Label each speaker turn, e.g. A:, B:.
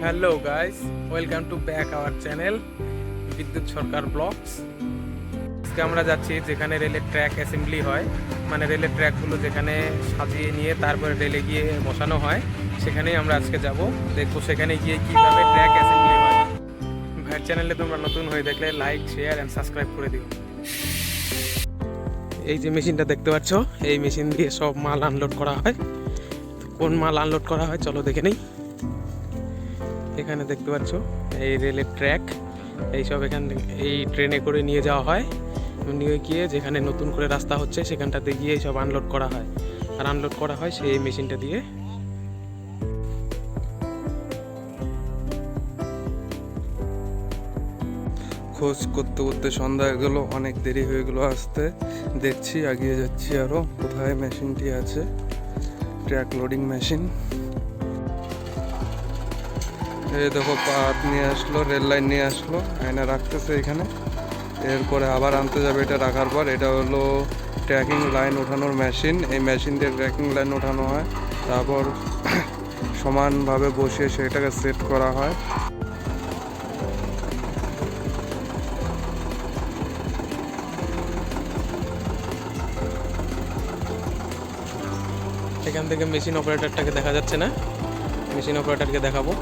A: Hello guys, welcome to back our channel বিদ্যুৎ সরকার blogs. আজকে আমরা যাচ্ছি যেখানে রেলের ট্র্যাক অ্যাসেম্বলি হয়, মানে রেলের ট্র্যাকগুলো যেখানে সাজিয়ে নিয়ে তারপরে রেলে গিয়ে বসানো হয়, সেখানেই আমরা আজকে যাব। দেখবো সেখানে গিয়ে কীভাবে ট্র্যাক অ্যাসেম্বলি হয়। ভাইয়ের চ্যানেলে তোমরা নতুন হয়ে দেখলে লাইক, শেয়ার অ্যান্ড সাবস্ক্রাইব করে দিও। এই যে মেশিনটা দেখতে পাচ্ছ, এই মেশিন দিয়ে সব মাল আনলোড করা হয়। কোন মাল আনলোড করা হয় চলো দেখে নেই। এখানে দেখতে পাচ্ছ এই রেলের ট্র্যাক, এইসব এখান থেকে এই ট্রেনে করে নিয়ে যাওয়া হয়, নিয়ে গিয়ে যেখানে নতুন করে রাস্তা হচ্ছে সেখানটাতে গিয়ে সব আনলোড করা হয়। আর আনলোড করা হয় সেই মেশিনটা দিয়ে।
B: খোঁজ করতে করতে সন্ধ্যা হয়ে গেল, অনেক দেরি হয়ে গেল আসতে। দেখছি এগিয়ে যাচ্ছি আরো, কোথায় মেশিনটি আছে। Track loading machine. এই দেখো পাত নিয়ে আসলো, রেল লাইন নিয়ে আসলো, আয়না রাখতেছে এখানে। এরপরে আবার আনতে যাবে। এটা রাখার পর এটা হলো ট্র্যাকিং লাইন ওঠানোর মেশিন। এই মেশিন দিয়ে ট্র্যাকিং লাইন ওঠানো হয়, তারপর সমানভাবে বসিয়ে সেটাকে সেট করা হয়।
A: এখান থেকে মেশিন অপারেটরটাকে দেখা যাচ্ছে না, মেশিন অপারেটরকে দেখাবো।